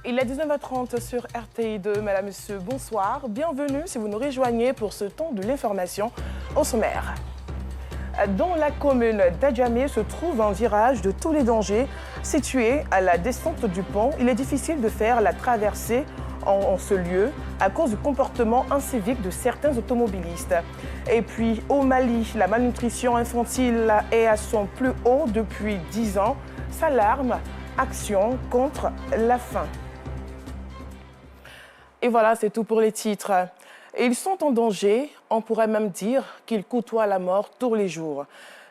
Il est 19h30 sur RTI2. Mesdames, Messieurs, bonsoir. Bienvenue si vous nous rejoignez pour ce temps de l'information au sommaire. Dans la commune d'Adjamé se trouve un virage de tous les dangers. Situé à la descente du pont, il est difficile de faire la traversée en ce lieu à cause du comportement incivique de certains automobilistes. Et puis au Mali, la malnutrition infantile est à son plus haut depuis 10 ans. S'alarme, action contre la faim. Et voilà, c'est tout pour les titres. Et ils sont en danger, on pourrait même dire qu'ils côtoient la mort tous les jours.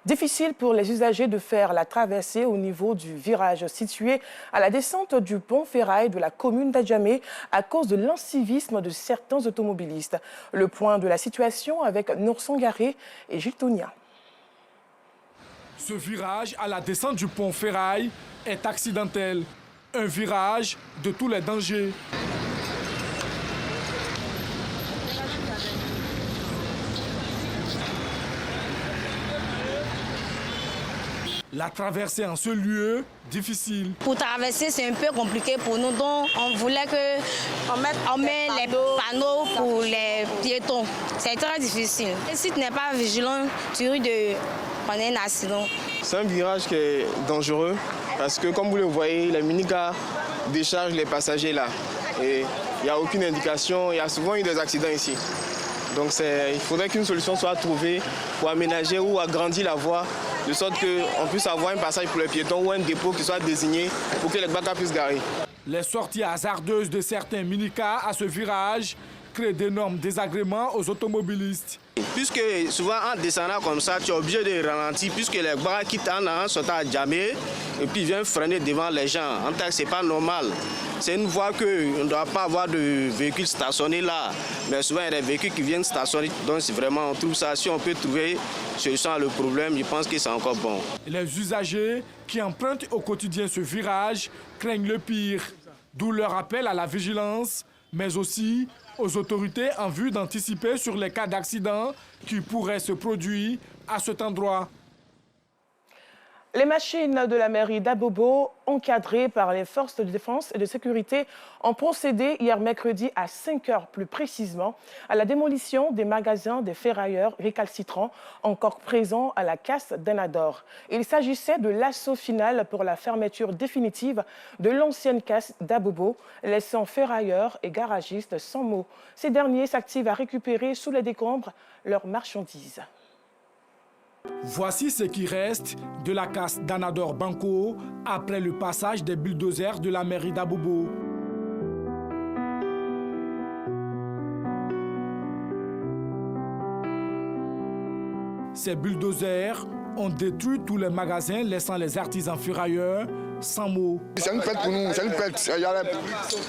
Difficile pour les usagers de faire la traversée au niveau du virage situé à la descente du pont ferraille de la commune d'Adjamé à cause de l'incivisme de certains automobilistes. Le point de la situation avec Nour Sangaré et Gilles Tounia. Ce virage à la descente du pont ferraille est accidentel. Un virage de tous les dangers. La traversée en ce lieu, difficile. Pour traverser, c'est un peu compliqué pour nous. Donc, on voulait qu'on mette les panneaux pour les piétons. C'est très difficile. Et si tu n'es pas vigilant, tu risques de prendre un accident. C'est un virage qui est dangereux parce que, comme vous le voyez, les minicars déchargent les passagers là. Et il n'y a aucune indication. Il y a souvent eu des accidents ici. Donc il faudrait qu'une solution soit trouvée pour aménager ou agrandir la voie, de sorte qu'on puisse avoir un passage pour les piétons ou un dépôt qui soit désigné pour que les bateaux puissent garer. Les sorties hasardeuses de certains minicars à ce virage créent d'énormes désagréments aux automobilistes. Puisque souvent en descendant comme ça, tu es obligé de ralentir, puisque les bras quittent en sautant à Djamé et puis viennent freiner devant les gens. En tant que ce n'est pas normal. C'est une voie qu'on ne doit pas avoir de véhicules stationnés là. Mais souvent, il y a des véhicules qui viennent stationner. Donc, vraiment, on trouve ça. Si on peut trouver solution à le problème, je pense que c'est encore bon. Les usagers qui empruntent au quotidien ce virage craignent le pire. D'où leur appel à la vigilance, mais aussi aux autorités en vue d'anticiper sur les cas d'accidents qui pourraient se produire à cet endroit. Les machines de la mairie d'Abobo, encadrées par les forces de défense et de sécurité, ont procédé hier mercredi à 5 heures plus précisément à la démolition des magasins des ferrailleurs récalcitrants encore présents à la casse d'Anador. Il s'agissait de l'assaut final pour la fermeture définitive de l'ancienne casse d'Abobo, laissant ferrailleurs et garagistes sans mots. Ces derniers s'activent à récupérer sous les décombres leurs marchandises. Voici ce qui reste de la casse d'Anador Banco après le passage des bulldozers de la mairie d'Abobo. Ces bulldozers ont détruit tous les magasins, laissant les artisans ferrailleurs sans mots. C'est une fête pour nous, c'est une fête.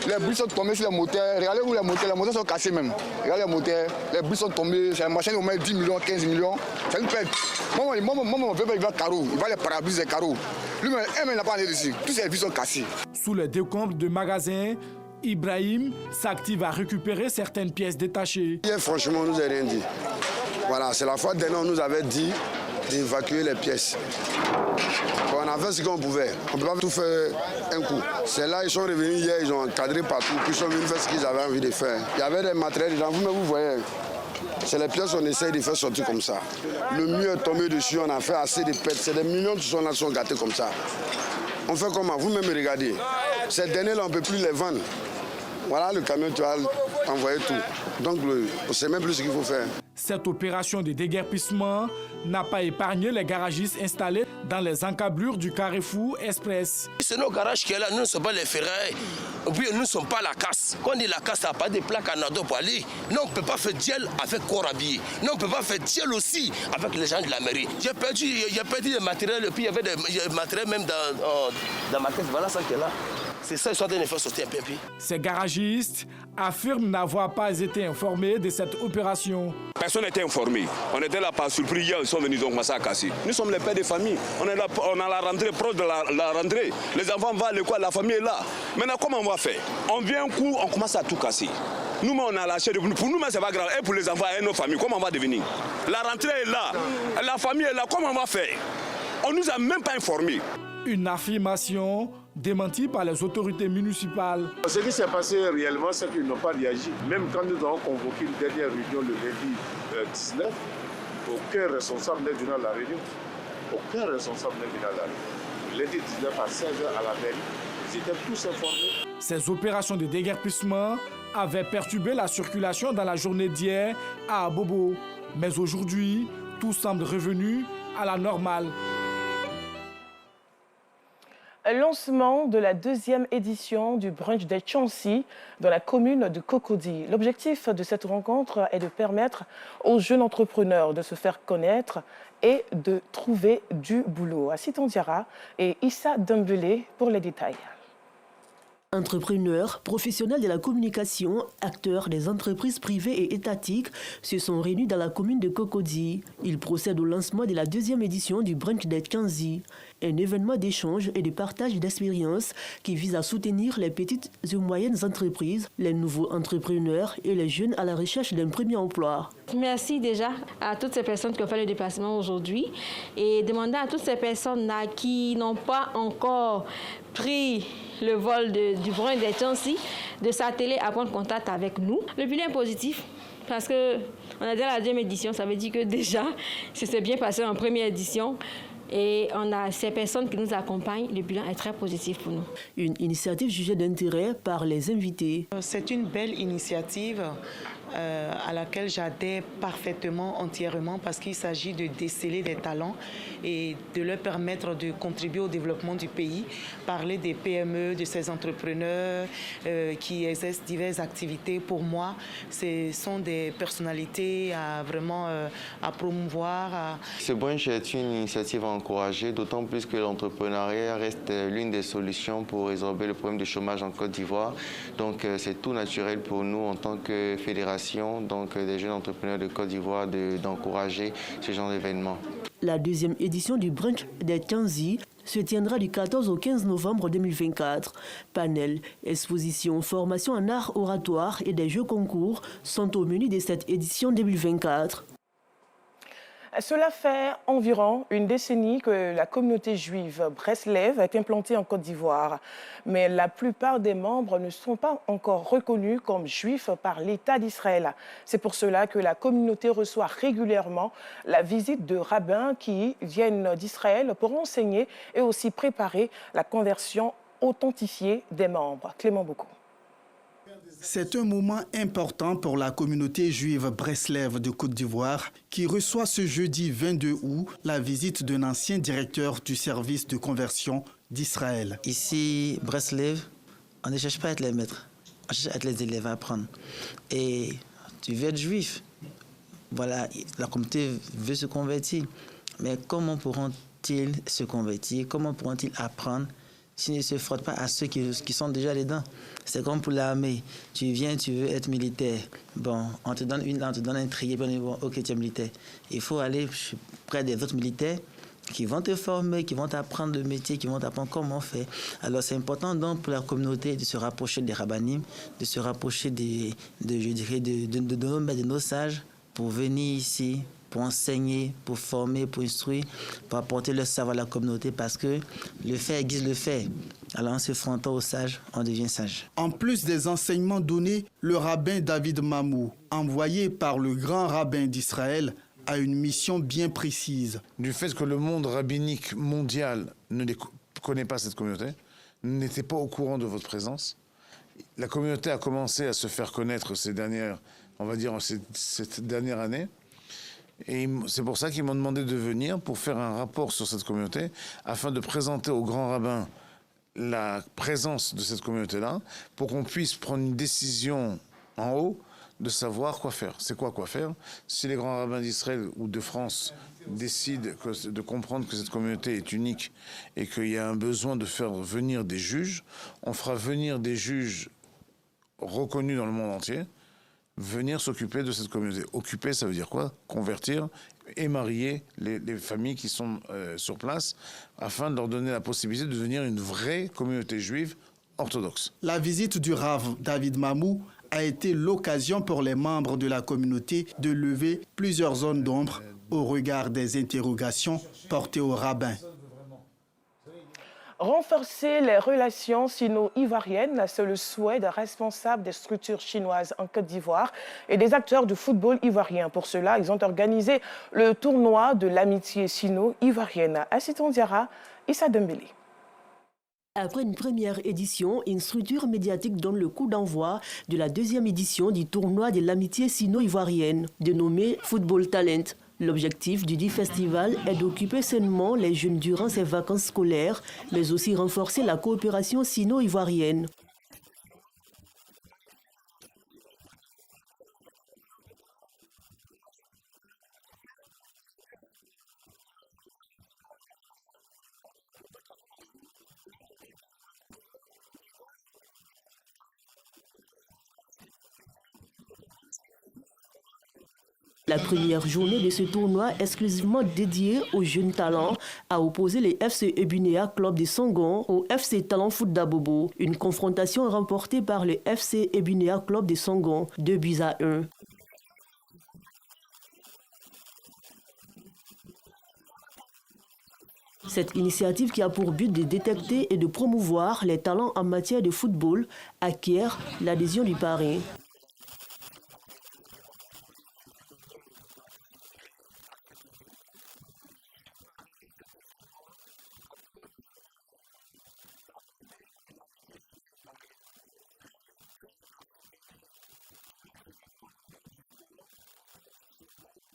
Les bus sont tombés sur les moteurs. Regardez où les moteurs sont cassés même. Regardez les moteurs, les bus sont tombés, c'est une machine au moins 10 millions, 15 millions. C'est une fête. Moi, mon père, il va carreau, il va les parablues des carreaux. Lui-même, il n'a pas allé ici. Tous ces bus sont cassés. Sous les décombres de magasins, Ibrahim s'active à récupérer certaines pièces détachées. Hier, franchement, on ne nous a rien dit. Voilà, c'est la fois dernière, on nous avait dit d'évacuer les pièces. On a fait ce qu'on pouvait. On ne peut pas tout faire un coup. C'est là, ils sont revenus hier, ils ont encadré partout, puis ils sont venus faire ce qu'ils avaient envie de faire. Il y avait des matériels dedans, vous voyez. C'est les pièces qu'on essaye de faire sortir comme ça. Le mur est tombé dessus, on a fait assez de pertes. C'est des millions qui sont là, qui sont gâtés comme ça. On fait comment? Vous-même regardez. Ces derniers-là, on ne peut plus les vendre. Voilà le camion, tu vas envoyer tout. Donc, on ne sait même plus ce qu'il faut faire. Cette opération de déguerpissement n'a pas épargné les garagistes installés dans les encablures du Carrefour Express. C'est nos garages qui sont là, nous ne sommes pas les ferrailles, et puis nous ne sommes pas la casse. Quand on dit la casse, ça n'a pas de plaques à Nado pour aller. Non, on ne peut pas faire diel avec corps habillé. Non, on ne peut pas faire diel aussi avec les gens de la mairie. J'ai perdu des matériels, et puis il y avait des matériels même dans ma caisse. Voilà ça qui est là. C'est ça, ils sont en train de faire sortir un peu. Ces garagistes affirment n'avoir pas été informés de cette opération. Personne n'était informé. On était là par surprise. Hier, ils sont venus, ils ont commencé à casser. Nous sommes les pères de famille. On est là, on a la rentrée, proche de la rentrée. Les enfants vont à l'école, la famille est là. Maintenant, comment on va faire? On vient un coup, on commence à tout casser. Nous, on a lâché. Pour nous, c'est pas grave. Et pour les enfants et nos familles, comment on va devenir? La rentrée est là. La famille est là. Comment on va faire? On ne nous a même pas informés. Une affirmation démenti par les autorités municipales. Ce qui s'est passé réellement, c'est qu'ils n'ont pas réagi. Même quand nous avons convoqué une dernière réunion le lundi 19, aucun responsable n'est venu à la réunion. Aucun responsable n'est venu à la réunion. Lundi 19 à 16h à la mairie, ils étaient tous informés. Ces opérations de déguerpissement avaient perturbé la circulation dans la journée d'hier à Abobo. Mais aujourd'hui, tout semble revenu à la normale. Lancement de la 2e édition du brunch des Tchansi dans la commune de Cocody. L'objectif de cette rencontre est de permettre aux jeunes entrepreneurs de se faire connaître et de trouver du boulot. Assit Diarra et Issa Dembélé pour les détails. Entrepreneurs, professionnels de la communication, acteurs des entreprises privées et étatiques se sont réunis dans la commune de Cocody. Ils procèdent au lancement de la 2e édition du brunch des Tchansi, un événement d'échange et de partage d'expériences qui vise à soutenir les petites et moyennes entreprises, les nouveaux entrepreneurs et les jeunes à la recherche d'un premier emploi. Merci déjà à toutes ces personnes qui ont fait le déplacement aujourd'hui et demander à toutes ces personnes-là qui n'ont pas encore pris le vol du brunch des Tchansi de s'atteler à prendre contact avec nous. Le bilan est positif parce qu'on est dans la 2e édition, ça veut dire que déjà, ça s'est bien passé en première édition. Et on a ces personnes qui nous accompagnent, le bilan est très positif pour nous. Une initiative jugée d'intérêt par les invités. C'est une belle initiative à laquelle j'adhère parfaitement, entièrement, parce qu'il s'agit de déceler des talents et de leur permettre de contribuer au développement du pays. Parler des PME, de ces entrepreneurs qui exercent diverses activités, pour moi, ce sont des personnalités à vraiment à promouvoir. Ce brunch est une initiative à encourager, d'autant plus que l'entrepreneuriat reste l'une des solutions pour résorber le problème du chômage en Côte d'Ivoire. Donc c'est tout naturel pour nous en tant que fédération, donc des jeunes entrepreneurs de Côte d'Ivoire, d'encourager ce genre d'événement. La 2e édition du brunch des Tchansi se tiendra du 14 au 15 novembre 2024. Panel, exposition, formation en art oratoire et des jeux concours sont au menu de cette édition 2024. Cela fait environ une décennie que la communauté juive Breslev est implantée en Côte d'Ivoire. Mais la plupart des membres ne sont pas encore reconnus comme juifs par l'État d'Israël. C'est pour cela que la communauté reçoit régulièrement la visite de rabbins qui viennent d'Israël pour enseigner et aussi préparer la conversion authentifiée des membres. Clément Boucou. C'est un moment important pour la communauté juive Breslev de Côte d'Ivoire qui reçoit ce jeudi 22 août la visite d'un ancien directeur du service de conversion d'Israël. Ici, Breslev, on ne cherche pas à être les maîtres, on cherche à être les élèves à apprendre. Et tu veux être juif, voilà, la communauté veut se convertir. Mais comment pourront-ils se convertir? Comment pourront-ils apprendre s'ils ne se frottent pas à ceux qui sont déjà dedans? C'est comme pour l'armée. Tu viens, tu veux être militaire. Bon, on te donne un trier, puis on dit, bon, ok, tu es militaire. Il faut aller près des autres militaires qui vont te former, qui vont t'apprendre le métier, qui vont t'apprendre comment faire. Alors c'est important donc pour la communauté de se rapprocher des rabbinim, de se rapprocher de nos sages pour venir ici, pour enseigner, pour former, pour instruire, pour apporter le savoir à la communauté, parce que le fait aiguise le fait. Alors en se frontant aux sages, on devient sage. En plus des enseignements donnés, le rabbin David Mamou, envoyé par le grand rabbin d'Israël, a une mission bien précise. Du fait que le monde rabbinique mondial ne connaît pas cette communauté, n'était pas au courant de votre présence, la communauté a commencé à se faire connaître cette dernière année. Et c'est pour ça qu'ils m'ont demandé de venir pour faire un rapport sur cette communauté afin de présenter au grand rabbin la présence de cette communauté-là pour qu'on puisse prendre une décision en haut de savoir quoi faire. C'est quoi faire? Si les grands rabbins d'Israël ou de France décident de comprendre que cette communauté est unique et qu'il y a un besoin de faire venir des juges, on fera venir des juges reconnus dans le monde entier venir s'occuper de cette communauté. Occuper, ça veut dire quoi? Convertir et marier les familles qui sont sur place afin de leur donner la possibilité de devenir une vraie communauté juive orthodoxe. La visite du Rav David Mamou a été l'occasion pour les membres de la communauté de lever plusieurs zones d'ombre au regard des interrogations portées au rabbin. Renforcer les relations sino-ivoiriennes, c'est le souhait des responsables des structures chinoises en Côte d'Ivoire et des acteurs du football ivoirien. Pour cela, ils ont organisé le tournoi de l'amitié sino-ivoirienne. Assistant Diarra, Issa Dembélé. Après une première édition, une structure médiatique donne le coup d'envoi de la deuxième édition du tournoi de l'amitié sino-ivoirienne, dénommé Football Talent. L'objectif du dit festival est d'occuper sainement les jeunes durant ces vacances scolaires, mais aussi renforcer la coopération sino-ivoirienne. La première journée de ce tournoi exclusivement dédié aux jeunes talents a opposé les FC Ebunéa Club de Sangon au FC Talent Foot d'Abobo. Une confrontation remportée par le FC Ebunéa Club de Sangon, 2-1. Cette initiative qui a pour but de détecter et de promouvoir les talents en matière de football acquiert l'adhésion du parrain.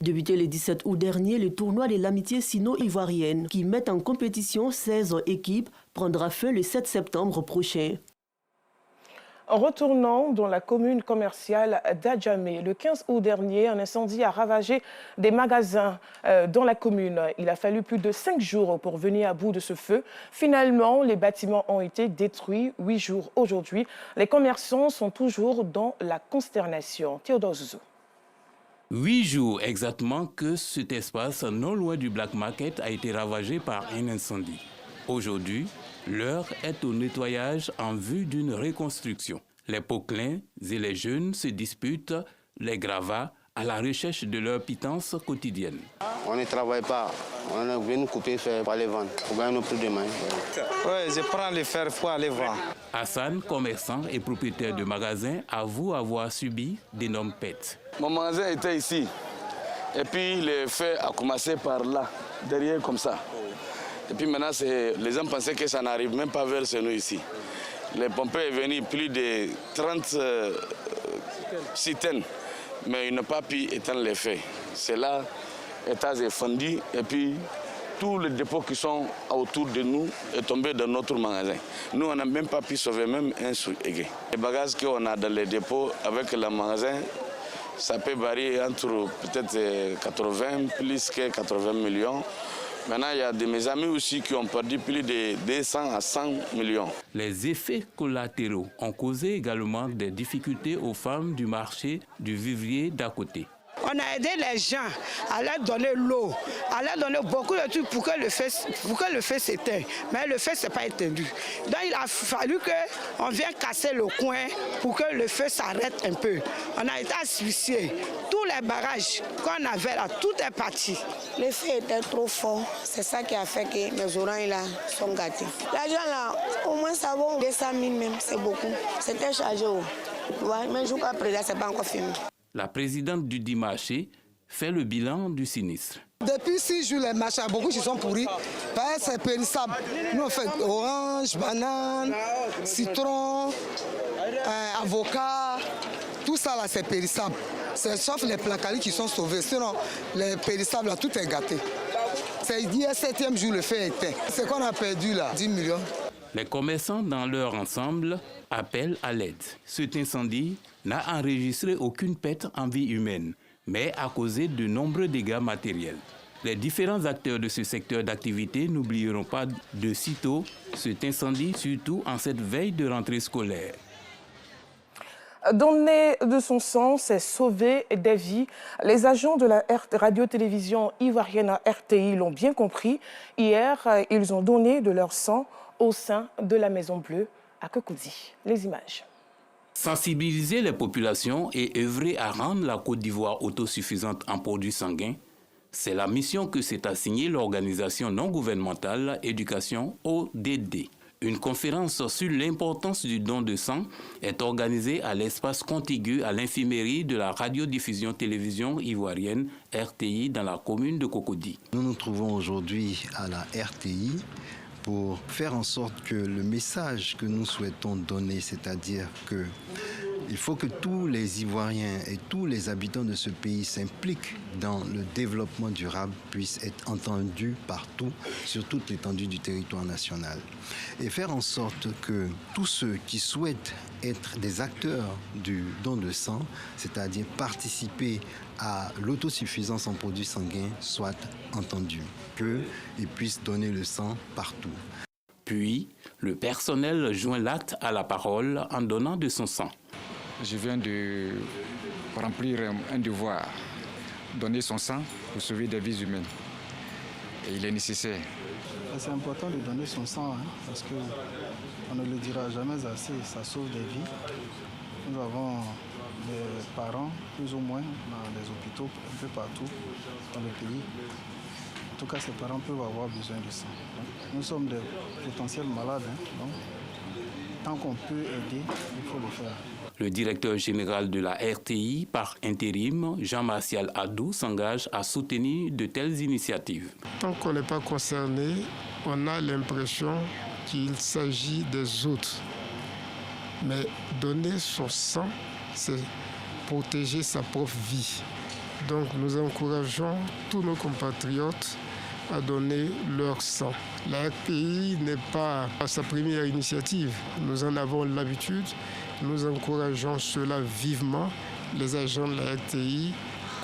Débuté le 17 août dernier, le tournoi de l'amitié sino-ivoirienne, qui met en compétition 16 équipes, prendra fin le 7 septembre prochain. En retournant dans la commune commerciale d'Adjamé, le 15 août dernier, un incendie a ravagé des magasins dans la commune. Il a fallu plus de 5 jours pour venir à bout de ce feu. Finalement, les bâtiments ont été détruits 8 jours aujourd'hui. Les commerçants sont toujours dans la consternation. Théodore Zouzou. 8 jours exactement que cet espace non loin du Black Market a été ravagé par un incendie. Aujourd'hui, l'heure est au nettoyage en vue d'une reconstruction. Les poclins et les jeunes se disputent les gravats à la recherche de leur pitance quotidienne. On ne travaille pas, on est venu couper le fer pour aller vendre, pour gagner nos prix de main. Oui, je prends le fer pour aller vendre. Hassan, commerçant et propriétaire de magasin, avoue avoir subi d'énormes pertes. Mon magasin était ici. Et puis le feu a commencé par là, derrière comme ça. Et puis maintenant, les gens pensaient que ça n'arrive même pas vers nous ici. Les pompiers sont venus plus de 30 citernes, mais ils n'ont pas pu éteindre les feux. C'est là, l'étage est fondu et puis tous les dépôts qui sont autour de nous est tombé dans notre magasin. Nous, on n'a même pas pu sauver même un sou aigué. Les bagages qu'on a dans les dépôts avec le magasin, ça peut varier entre peut-être 80 plus que 80 millions. Maintenant, il y a de mes amis aussi qui ont perdu plus de 200 à 100 millions. Les effets collatéraux ont causé également des difficultés aux femmes du marché du vivrier d'à côté. On a aidé les gens à leur donner l'eau, à leur donner beaucoup de trucs pour que le feu s'éteigne. Mais le feu ne s'est pas éteint. Donc il a fallu qu'on vienne casser le coin pour que le feu s'arrête un peu. On a été asphyxiés. Tous les barrages qu'on avait là, tout est parti. Le feu était trop fort. C'est ça qui a fait que mes oreilles là sont gâtées. L'argent là, au moins ça vaut 200 000 même, c'est beaucoup. C'était chargé. Ouais, mais jusqu'à présent, ce n'est pas encore fini. La présidente du dit marché fait le bilan du sinistre. Depuis 6 jours, les marchés, beaucoup qui sont pourris. C'est périssable. Nous, on fait orange, banane, citron, avocat. Tout ça, là, c'est périssable. C'est sauf les placalis qui sont sauvés. Sinon, les périssables, là, tout est gâté. C'est hier, 7e jour, le feu est éteint. C'est qu'on a perdu, là, 10 millions. Les commerçants, dans leur ensemble, appellent à l'aide. Cet incendie n'a enregistré aucune perte en vie humaine, mais a causé de nombreux dégâts matériels. Les différents acteurs de ce secteur d'activité n'oublieront pas de sitôt cet incendie, surtout en cette veille de rentrée scolaire. Donner de son sang, c'est sauver des vies. Les agents de la radio-télévision ivoirienne RTI l'ont bien compris. Hier, ils ont donné de leur sang au sein de la Maison Bleue à Cocody. Les images. Sensibiliser les populations et œuvrer à rendre la Côte d'Ivoire autosuffisante en produits sanguins, C'est la mission que s'est assignée l'organisation non gouvernementale Éducation ODD. Une conférence sur l'importance du don de sang est organisée à l'espace contigu à l'infirmerie de la radiodiffusion télévision ivoirienne RTI dans la commune de Cocody. Nous nous trouvons aujourd'hui à la RTI pour faire en sorte que le message que nous souhaitons donner, c'est-à-dire que il faut que tous les Ivoiriens et tous les habitants de ce pays s'impliquent dans le développement durable, puissent être entendus partout, sur toute l'étendue du territoire national. Et faire en sorte que tous ceux qui souhaitent être des acteurs du don de sang, c'est-à-dire participer à l'autosuffisance en produits sanguins, soient entendus, qu'ils puissent donner le sang partout. Puis, le personnel joint l'acte à la parole en donnant de son sang. Je viens de remplir un devoir, donner son sang pour sauver des vies humaines. Et il est nécessaire. C'est important de donner son sang, parce qu'on ne le dira jamais assez, ça sauve des vies. Nous avons des parents, plus ou moins, dans les hôpitaux, un peu partout dans le pays. En tout cas, ces parents peuvent avoir besoin de sang. Nous sommes des potentiels malades, donc tant qu'on peut aider, il faut le faire. Le directeur général de la RTI, par intérim, Jean-Martial Adou, s'engage à soutenir de telles initiatives. Tant qu'on n'est pas concerné, on a l'impression qu'il s'agit des autres. Mais donner son sang, c'est protéger sa propre vie. Donc nous encourageons tous nos compatriotes à donner leur sang. La RTI n'est pas sa première initiative. Nous en avons l'habitude. Nous encourageons cela vivement. Les agents de la RTI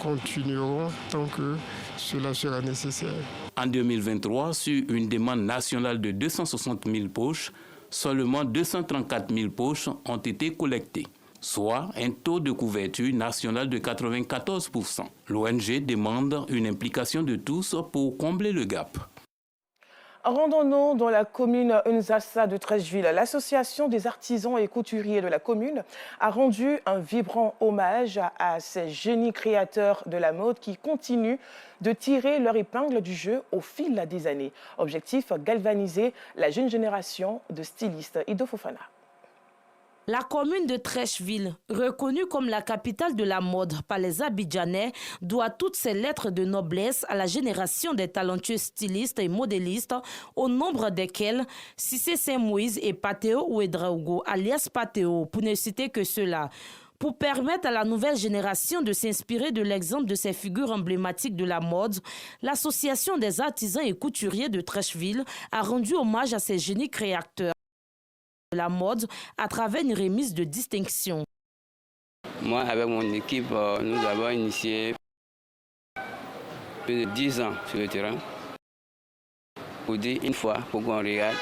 continueront tant que cela sera nécessaire. En 2023, sur une demande nationale de 260 000 poches, seulement 234 000 poches ont été collectées, soit un taux de couverture national de 94%. L'ONG demande une implication de tous pour combler le gap. Rendons-nous dans la commune Nzassa de Treichville. L'association des artisans et couturiers de la commune a rendu un vibrant hommage à ces génies créateurs de la mode qui continuent de tirer leur épingle du jeu au fil des années. Objectif, galvaniser la jeune génération de stylistes. Ido Fofana. La commune de Treichville, reconnue comme la capitale de la mode par les Abidjanais, doit toutes ses lettres de noblesse à la génération des talentueux stylistes et modélistes, au nombre desquels Cissé Saint-Moïse et Pateo Ouedraogo, alias Pateo, pour ne citer que ceux-là. Pour permettre à la nouvelle génération de s'inspirer de l'exemple de ces figures emblématiques de la mode, l'association des artisans et couturiers de Treichville a rendu hommage à ces génies créateurs de la mode à travers une remise de distinction. Moi, avec mon équipe, nous avons initié plus de 10 ans sur le terrain pour dire une fois pour qu'on regarde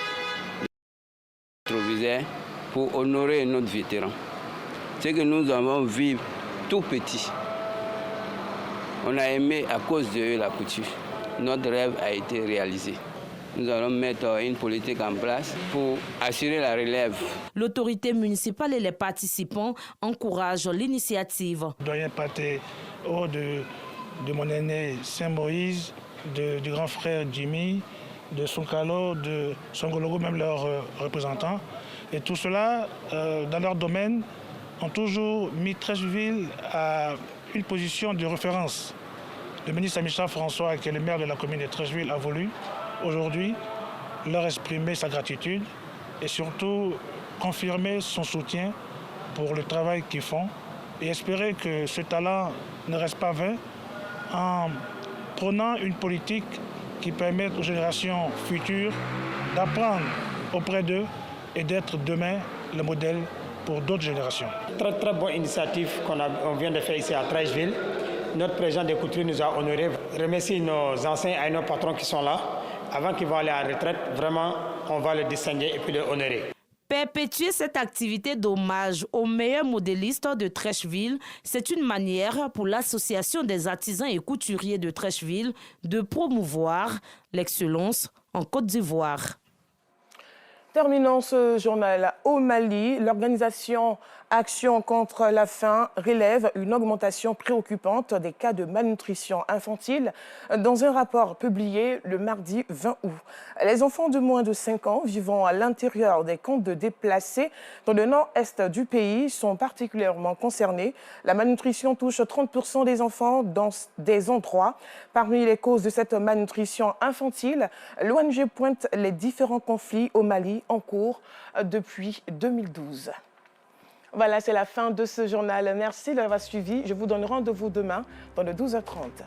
le rétroviseur pour honorer notre vétéran. C'est que nous avons vu tout petit. On a aimé à cause de la couture. Notre rêve a été réalisé. Nous allons mettre une politique en place pour assurer la relève. L'autorité municipale et les participants encouragent l'initiative. Doyen Paté, de mon aîné Saint-Moïse, du grand frère Jimmy, de Sonkalo, de Songologo, même leurs représentants. Et tout cela, dans leur domaine, ont toujours mis Treichville à une position de référence. Le ministre Michel François, qui est le maire de la commune de Treichville, a voulu aujourd'hui leur exprimer sa gratitude et surtout confirmer son soutien pour le travail qu'ils font et espérer que ce talent ne reste pas vain en prônant une politique qui permette aux générations futures d'apprendre auprès d'eux et d'être demain le modèle pour d'autres générations. Très bonne initiative qu'on vient de faire ici à Treichville. Notre président des couturiers nous a honorés. Remercie nos anciens et nos patrons qui sont là. Avant qu'ils vont aller à la retraite, vraiment, on va le distinguer et puis le honorer. Perpétuer cette activité d'hommage aux meilleurs modélistes de Treichville, c'est une manière pour l'Association des artisans et couturiers de Treichville de promouvoir l'excellence en Côte d'Ivoire. Terminons ce journal au Mali. L'organisation Action contre la faim relève une augmentation préoccupante des cas de malnutrition infantile dans un rapport publié le mardi 20 août. Les enfants de moins de 5 ans vivant à l'intérieur des camps de déplacés dans le nord-est du pays sont particulièrement concernés. La malnutrition touche 30% des enfants dans des endroits. Parmi les causes de cette malnutrition infantile, l'ONG pointe les différents conflits au Mali en cours depuis 2012. Voilà, c'est la fin de ce journal. Merci d'avoir suivi. Je vous donne rendez-vous demain dans le 12h30.